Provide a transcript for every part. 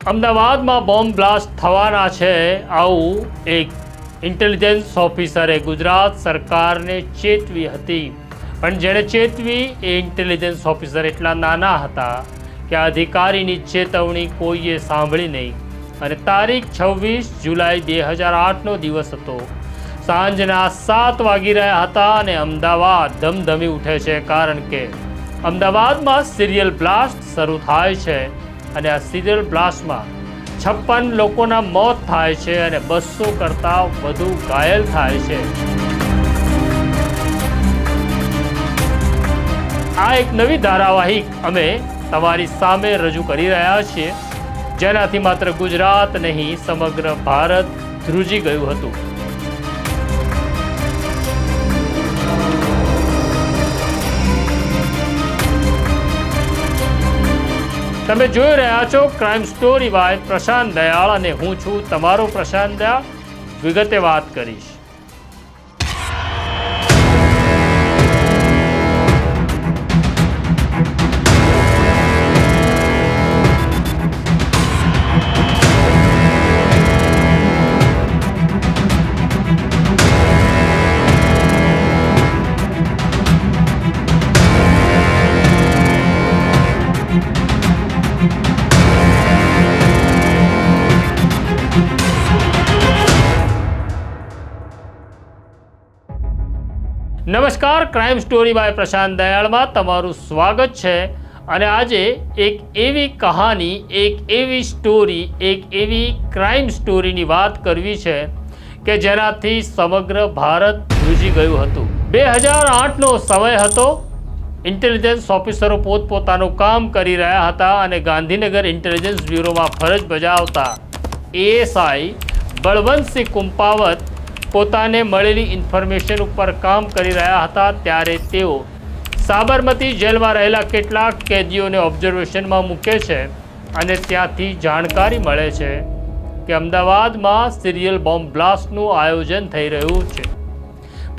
અમદાવાદમાં bomb blast થવાના છે, આવું એક ઇન્ટેલિજન્સ ઓફિસરે ગુજરાત સરકારને ચેતવી હતી. પણ જેણે ચેતવી એ ઇન્ટેલિજન્સ ઓફિસર એટલા નાના હતા કે આ અધિકારીની ચેતવણી કોઈએ સાંભળી નહીં. અને તારીખ 26 જુલાઈ 2008નો દિવસ હતો. સાંજના 7 વાગી રહ્યા હતા અને અમદાવાદ ધમધમી ઉઠે છે, કારણ કે અમદાવાદમાં સિરિયલ બ્લાસ્ટ શરૂ થાય છે. અને આ સિરિયલ બ્લાસ્ટમાં 56 લોકોના મોત થાય છે અને 200 કરતાં વધુ ઘાયલ થાય છે. આ એક નવી ધારાવાહિક અમે તમારી સામે રજૂ કરી રહ્યા છીએ, જેનાથી માત્ર ગુજરાત નહીં સમગ્ર ભારત ધ્રુજી ગયું હતું. તમે જોઈ રહ્યા છો ક્રાઇમ સ્ટોરી બાય પ્રશાંત દયાળ અને હું છું તમારો પ્રશાંત દયાળ. વિગતે વાત કરીશ. નમસ્કાર, ક્રાઇમ સ્ટોરી બાય પ્રશાંત દયાળમાં તમારું સ્વાગત છે. અને આજે એક એવી કહાની, એક એવી સ્ટોરી, એક એવી ક્રાઇમ સ્ટોરીની વાત કરવી છે કે જેનાથી સમગ્ર ભારત ધ્રુજી ગયું હતું. 2008નો સમય હતો. ઇન્ટેલિજન્સ ઓફિસરો પોતપોતાનું કામ કરી રહ્યા હતા અને ગાંધીનગર ઇન્ટેલિજન્સ બ્યુરોમાં ફરજ બજાવતા એએસઆઈ બળવંતસિંહ કુંપાવત પોતાને મળેલી ઇન્ફોર્મેશન ઉપર કામ કરી રહ્યા હતા. ત્યારે તેઓ સાબરમતી જેલમાં રહેલા કેટલાક કેદીઓને ઓબ્ઝર્વેશનમાં મૂકે છે અને ત્યાંથી જાણકારી મળે છે કે અમદાવાદમાં સિરિયલ બોમ્બ બ્લાસ્ટનું આયોજન થઈ રહ્યું છે.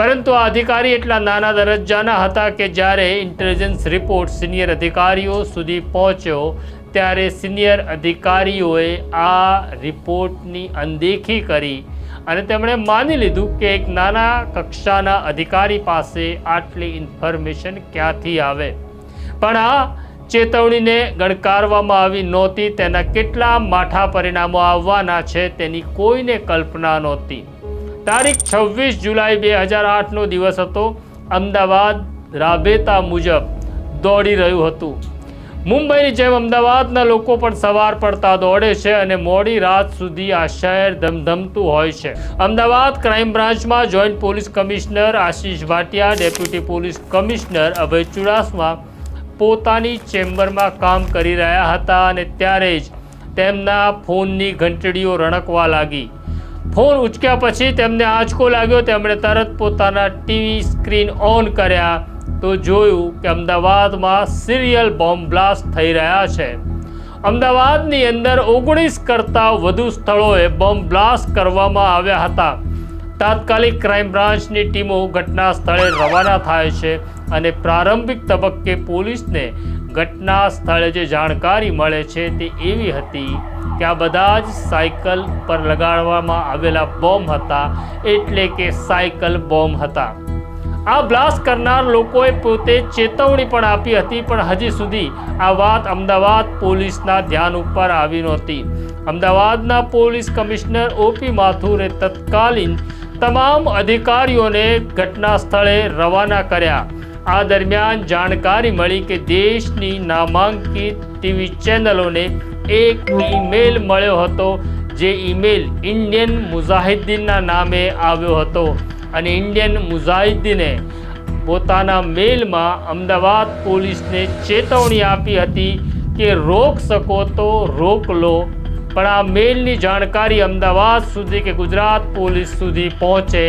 પરંતુ આ અધિકારી એટલા નાના દરજ્જાના હતા કે જ્યારે ઇન્ટેલિજન્સ રિપોર્ટ સિનિયર અધિકારીઓ સુધી પહોંચ્યો ત્યારે સિનિયર અધિકારીઓએ આ રિપોર્ટની અનદેખી કરી અને તેમણે માની લીધું કે એક નાના કક્ષાના અધિકારી પાસે આટલી ઇન્ફોર્મેશન ક્યાંથી આવે. પણ આ ચેતવણીને ગણકારવામાં આવી નહોતી. તેના કેટલા માઠા પરિણામો આવવાના છે તેની કોઈને કલ્પના નહોતી. તારીખ 26 જુલાઈ 2008નો દિવસ હતો. અમદાવાદ રાબેતા મુજબ દોડી રહ્યું હતું. મુંબઈની જેમ અમદાવાદના લોકો પણ સવાર પડતા દોડે છે અને મોડી રાત સુધી આ શહેર ધમધમતું હોય છે. અમદાવાદ ક્રાઇમ બ્રાન્ચમાં joint police commissioner Ashish Bhatia, deputy police commissioner Abhay Chudasama પોતાની ચેમ્બરમાં કામ કરી રહ્યા હતા અને ત્યારે જ તેમના ફોનની ઘંટડીઓ રણકવા લાગી. ફોન ઉચક્યા પછી તેમને આંચકો લાગ્યો. તેમણે તરત પોતાના ટીવી સ્ક્રીન ઓન કર્યા તો જોયું કે અમદાવાદમાં સિરિયલ બોમ્બ બ્લાસ્ટ થઈ રહ્યા છે. અમદાવાદની અંદર 19 કરતાં વધુ સ્થળોએ બોમ્બ બ્લાસ્ટ કરવામાં આવ્યા હતા. તાત્કાલિક ક્રાઇમ બ્રાન્ચની ટીમો ઘટના સ્થળે રવાના થાય છે અને પ્રારંભિક તબક્કે પોલીસને ઘટના સ્થળે જે જાણકારી મળે છે તે એવી હતી કે આ બધા જ સાયકલ પર લગાડવામાં આવેલા બોમ્બ હતા, એટલે કે સાયકલ બોમ્બ હતા. આ બ્લાસ્ટ કરનાર લોકોએ પોતે ચેતવણી પણ આપી હતી, પણ હજી સુધી આ વાત અમદાવાદ પોલીસના ધ્યાન ઉપર આવી નહોતી. અમદાવાદના પોલીસ કમિશનર ઓપી માથુરે તત્કાલીન તમામ અધિકારીઓને ઘટના સ્થળે રવાના કર્યા. આ દરમિયાન જાણકારી મળી કે દેશની નામાંકિત ટીવી ચેનલોને એક ઈમેલ મળ્યો હતો, જે ઈમેલ ઇન્ડિયન મુજાહિદ્દીનના નામે આવ્યો હતો. અને ઇન્ડિયન મુજાહિદ્દીને પોતાના મેલમાં અમદાવાદ પોલીસને ચેતવણી આપી હતી કે રોક શકો તો રોક લો. પણ આ મેલની જાણકારી અમદાવાદ સુધી કે ગુજરાત પોલીસ સુધી પહોંચે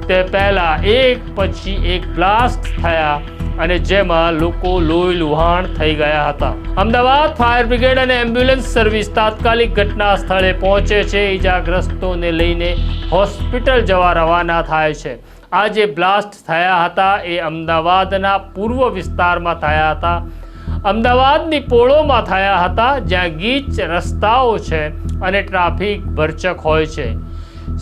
તે પહેલાં એક પછી એક બ્લાસ્ટ થયા અને જેમાં લોકો લોહી લુહાણ થઈ ગયા હતા. અમદાવાદ ફાયર બ્રિગેડ અને એમ્બ્યુલન્સ સર્વિસ તાત્કાલિક ઘટના સ્થળે પહોંચે છે. ઇજાગ્રસ્તોને લઈને હોસ્પિટલ જવા રવાના થાય છે. આ જે બ્લાસ્ટ થયા હતા એ અમદાવાદના પૂર્વ વિસ્તારમાં થયા હતા. અમદાવાદની પોળોમાં થયા હતા, જ્યાં ગીચ રસ્તાઓ છે અને ટ્રાફિક ભરચક હોય છે.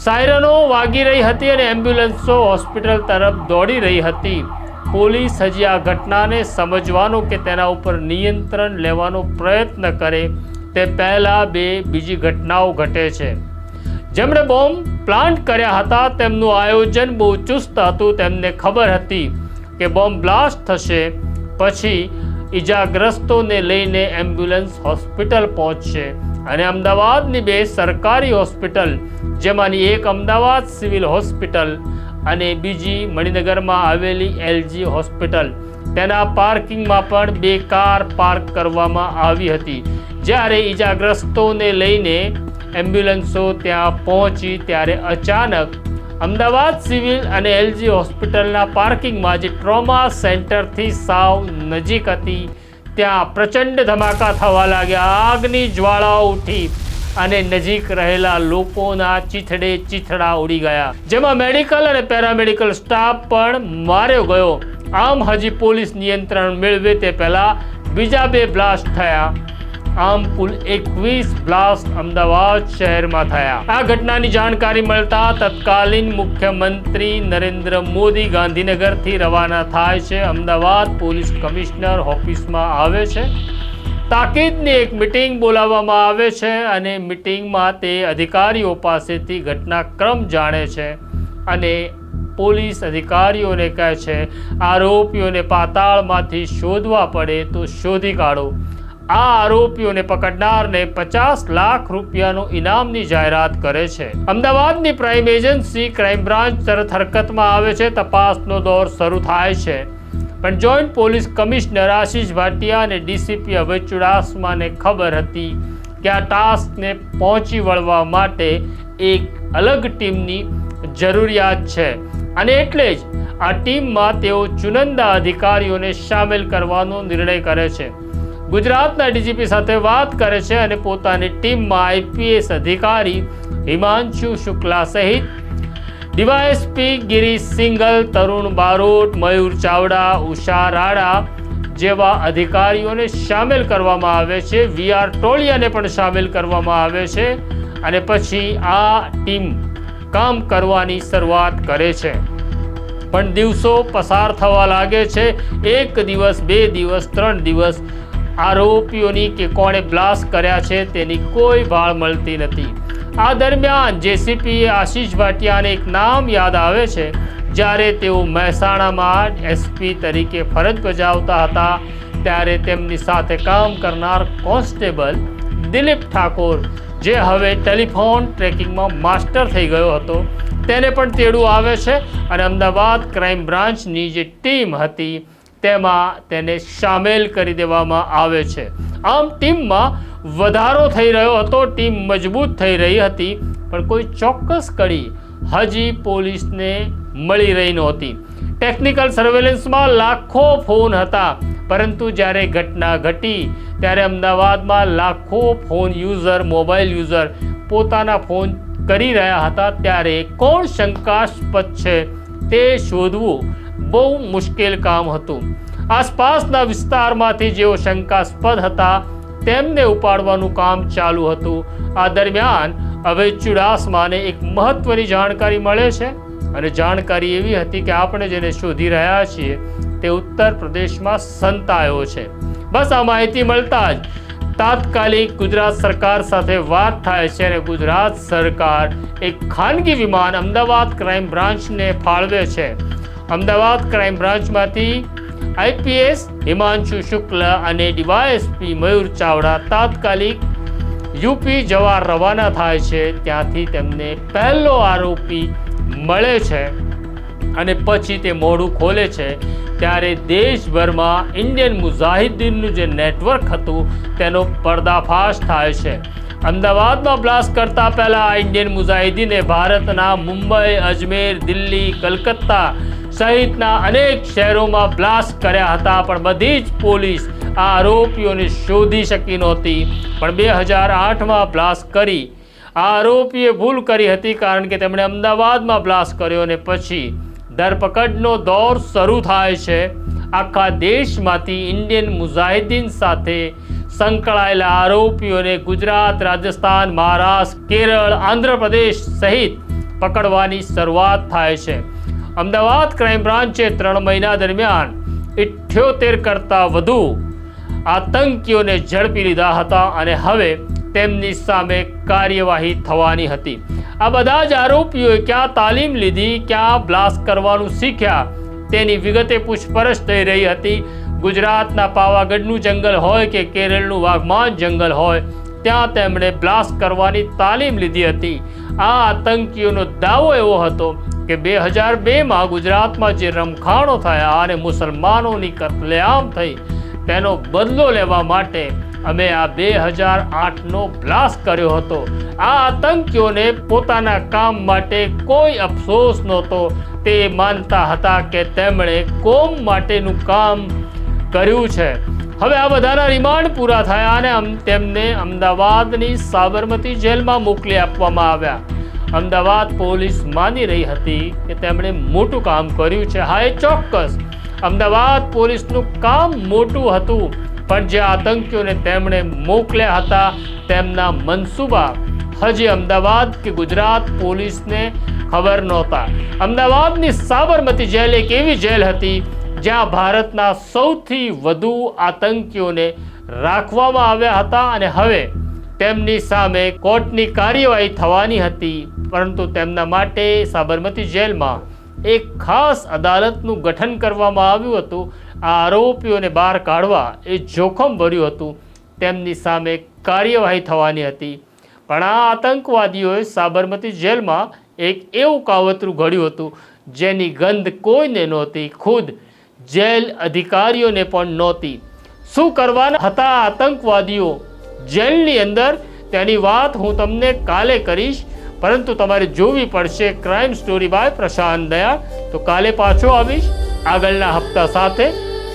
સાયરનો વાગી રહી હતી અને એમ્બ્યુલન્સો હોસ્પિટલ તરફ દોડી રહી હતી. પોલીસ હજી આ ઘટનાને સમજવાનો કે તેના ઉપર નિયંત્રણ લેવાનો પ્રયત્ન કરે તે પહેલાં બીજી ઘટનાઓ ઘટે છે. જેમણે બોમ્બ પ્લાન્ટ કર્યા હતા તેમનું આયોજન બહુ ચુસ્ત હતું. તેમને ખબર હતી કે બોમ્બ બ્લાસ્ટ થશે પછી ઈજાગ્રસ્તોને લઈને એમ્બ્યુલન્સ હોસ્પિટલ પહોંચશે અને અમદાવાદની 2 સરકારી હોસ્પિટલ, જેમાંની એક અમદાવાદ સિવિલ હોસ્પિટલ અને બીજી મણિનગરમાં આવેલી LG હોસ્પિટલ, તેના પાર્કિંગમાં પણ 2 કાર પાર્ક કરવામાં આવી હતી. જ્યારે ઈજાગ્રસ્તોને લઈને એમ્બ્યુલન્સો ત્યાં પહોંચી ત્યારે અચાનક અમદાવાદ સિવિલ અને LG હોસ્પિટલના પાર્કિંગમાં, જે ટ્રોમા સેન્ટરથી સાવ નજીક હતી, ત્યાં પ્રચંડ ધમાકા થવા લાગ્યા. આગની જ્વાળાઓ ઉઠી અને નજીક રહેલા લોકોના ચીથડા ઉડી ગયા, જેમાં મેડિકલ અને પેરામેડિકલ સ્ટાફ પણ માર્યો ગયો. આમ હજી પોલીસ નિયંત્રણ મેળવે તે પહેલા બીજા 2 બ્લાસ્ટ થયા. આમ કુલ 21 બ્લાસ્ટ અમદાવાદ શહેરમાં થયા. આ ઘટનાની જાણકારી મળતા તત્કાલીન મુખ્યમંત્રી નરેન્દ્ર મોદી ગાંધીનગરથી રવાના થાય છે. અમદાવાદ પોલીસ કમિશનર ઓફિસમાં આવે છે. તાકીદની એક મિટિંગ બોલાવવામાં આવે છે અને મિટિંગમાં તે અધિકારીઓ પાસેથી ઘટનાક્રમ જાણે છે અને પોલીસ અધિકારીઓને કહે છે આરોપીઓને પાતાળમાંથી શોધવા પડે તો શોધી કાઢો. આ આરોપીઓને પકડનારને 50 લાખ રૂપિયાનો ઇનામની જાહેરાત કરે છે. અમદાવાદની પ્રાઇમ એજન્સી ક્રાઇમ બ્રાન્ચ તરત હરકતમાં આવે છે. તપાસનો દોર શરૂ થાય છે. પણ joint police commissioner Ashish Bhatia અને DCP અભય ચુડાસમાને ખબર હતી કે આ ટાસ્કને પહોંચી વળવા માટે એક અલગ ટીમની જરૂરિયાત છે અને એટલે જ આ ટીમમાં તેઓ ચુનંદા અધિકારીઓને સામેલ કરવાનો નિર્ણય કરે છે. ગુજરાતના DGP સાથે વાત કરે છે અને પોતાની ટીમમાં IPS અધિકારી હિમાંશુ શુક્લા સહિત DYSP ગિરીશ સિંઘલ, તરુણ બારોટ, મયુર ચાવડા, ઉષા રાડા જેવા અધિકારીઓને સામેલ કરવામાં આવે છે. VR ટોળિયાને પણ સામેલ કરવામાં આવે છે અને પછી આ ટીમ કામ કરવાની શરૂઆત કરે છે. પણ દિવસો પસાર થવા લાગે છે. 1 દિવસ, 2 દિવસ, 3 દિવસ આરોપીઓની કે કોણે બ્લાસ્ટ કર્યા છે તેની કોઈ ભાળ મળતી નથી. આ દરમિયાન JCP આશિષ ભાટિયાને એક નામ યાદ આવે છે. જ્યારે તેઓ મહેસાણામાં SP તરીકે ફરજ બજાવતા હતા ત્યારે તેમની સાથે કામ કરનાર કોન્સ્ટેબલ દિલીપ ઠાકોર, જે હવે ટેલિફોન ટ્રેકિંગમાં માસ્ટર થઈ ગયો હતો, તેને પણ તેડું આવે છે અને અમદાવાદ ક્રાઇમ બ્રાન્ચની જે ટીમ હતી તેમાં તેને સામેલ કરી દેવામાં આવે છે. આમ ટીમમાં વધારો થઈ રહ્યો હતો. ટીમ મજબૂત થઈ રહી હતી પણ કોઈ ચોક્કસ કડી હજી પોલીસને મળી રહી નહોતી. ટેકનિકલ સર્વેલન્સમાં લાખો ફોન હતા, પરંતુ જ્યારે ઘટના ઘટી ત્યારે અમદાવાદમાં લાખો ફોન યુઝર, મોબાઈલ યુઝર પોતાના ફોન કરી રહ્યા હતા. ત્યારે કોણ શંકાસ્પદ છે તે શોધવું બહુ મુશ્કેલ કામ હતું. આસપાસના વિસ્તારમાંથી જેઓ શંકાસ્પદ હતા તેમને ઉપાડવાનું કામ ચાલુ હતું. આ દરમિયાન અભય ચુડાસમાને એક મહત્વની જાણકારી મળે છે અને જાણકારી એવી હતી કે આપણે જેને શોધી રહ્યા છીએ તે ઉત્તર પ્રદેશમાં સંતાયો છે. બસ આ માહિતી મળતા જ તાત્કાલિક ગુજરાત સરકાર સાથે વાત થાય છે અને ગુજરાત સરકાર એક ખાનગી વિમાન અમદાવાદ ક્રાઇમ બ્રાન્ચને ફાળવે છે. અમદાવાદ ક્રાઇમ બ્રાન્ચમાંથી IPS હિમાંશુ શુક્લ અને DYSP મયુર ચાવડા તાત્કાલિક UP જવા રવાના થાય છે. ત્યાંથી તેમને પહેલો આરોપી મળે છે અને પછી તે મોઢું ખોલે છે ત્યારે દેશભરમાં ઇન્ડિયન મુજાહિદીનનું જે નેટવર્ક હતું તેનો પર્દાફાશ થાય છે. અમદાવાદમાં બ્લાસ્ટ કરતા પહેલા ઇન્ડિયન મુજાહિદીને ભારતના મુંબઈ, અજમેર, દિલ્હી, કલકત્તા સહિતના અનેક શહેરોમાં બ્લાસ્ટ કર્યા હતા, પણ બધી જ પોલીસ આ આરોપીઓને શોધી શકી નહોતી. પણ 2008માં બ્લાસ્ટ કરી આ આરોપીએ ભૂલ કરી હતી, કારણ કે તેમણે અમદાવાદમાં બ્લાસ્ટ કર્યો અને પછી ધરપકડનો દોર શરૂ થાય છે આખા દેશમાંથી ઇન્ડિયન મુજાહિદીન સાથે સંકળાયેલા આરોપીઓને ગુજરાત, રાજસ્થાન, મહારાષ્ટ્ર, કેરળ, આંધ્રપ્રદેશ સહિત પકડવાની શરૂઆત થાય છે. અમદાવાદ ક્રાઇમ બ્રાન્ચે 3 મહિના દરમિયાન 78 કરતાં વધુ આતંકીઓને ઝડપી લીધા હતા અને હવે તેમની સામે કાર્યવાહી થવાની હતી. આ બધા જ આરોપીઓએ ક્યાં તાલીમ લીધી, ક્યાં બ્લાસ્ટ કરવાનું શીખ્યા તેની વિગતે પૂછપરછ થઈ રહી હતી. ગુજરાતના પાવાગઢનું જંગલ હોય કે કેરળનું વાઘમાન જંગલ હોય, ત્યાં તેમણે બ્લાસ્ટ કરવાની તાલીમ લીધી હતી. આ આતંકીઓનો દાવો એવો હતો કે 2002માં ગુજરાતમાં જે રમખાણો થયા અને મુસલમાનોની કત્લેઆમ થઈ તેનો બદલો લેવા માટે અમે આ 2008નો બ્લાસ્ટ કર્યો હતો. આ આતંકીઓને પોતાના કામ માટે કોઈ અફસોસ નહોતો. તે માનતા હતા કે તેમણે કોમ માટેનું કામ કર્યું છે. હવે આ બધાના રિમાન્ડ પૂરા થયા અને તેમને અમદાવાદની સાબરમતી જેલમાં મોકલી આપવામાં આવ્યા. અમદાવાદ પોલીસ માની રહી હતી કે તેમણે મોટું કામ કર્યું છે. હા, એ ચોક્કસ અમદાવાદ પોલીસનું કામ મોટું હતું, પણ જે આતંકીઓને તેમણે મોકલ્યા હતા તેમના મનસૂબા હજી અમદાવાદ કે ગુજરાત પોલીસને ખબર નહોતા. અમદાવાદની સાબરમતી જેલ એક એવી જેલ હતી જ્યાં ભારતના સૌથી વધુ આતંકીઓને રાખવામાં આવ્યા હતા અને હવે તેમની સામે કોર્ટની કાર્યવાહી થવાની હતી. પરંતુ તેમના માટે સાબરમતી જેલમાં એક ખાસ અદાલતનું ગઠન કરવામાં આવ્યું હતું. આ આરોપીઓને બહાર કાઢવા એ જોખમ ભર્યું હતું. તેમની સામે કાર્યવાહી થવાની હતી. પણ આ આતંકવાદીઓએ સાબરમતી જેલમાં એક એવું કાવતરું ઘડ્યું હતું જેની ગંધ કોઈને નહોતી, ખુદ જેલ અધિકારીઓને પણ નહોતી. શું કરવાના હતા આતંકવાદીઓ જેલની અંદર તેની વાત હું તમને કાલે કરીશ, પરંતુ તમારે જોવી પડશે ક્રાઇમ સ્ટોરી બાય પ્રશાંત દયાળ. તો કાલે પાછો આવીશ આગળના હપ્તા સાથે,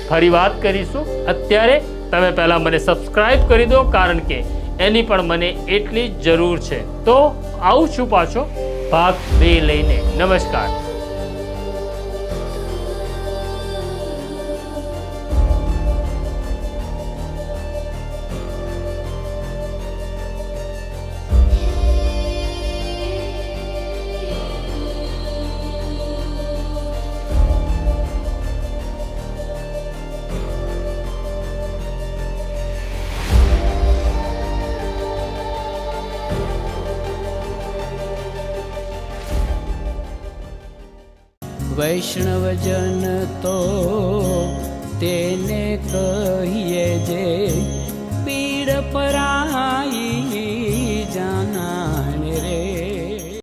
ફરી વાત કરીશું. અત્યારે તમે પહેલાં મને સબસ્ક્રાઇબ કરી દો, કારણ કે એની પણ મને એટલી જ જરૂર છે. તો આવું છું પાછો ભાગ 2 લઈને. નમસ્કાર. વૈષ્ણવજન તો તેને કહીએ જે પીડ પરાઈ.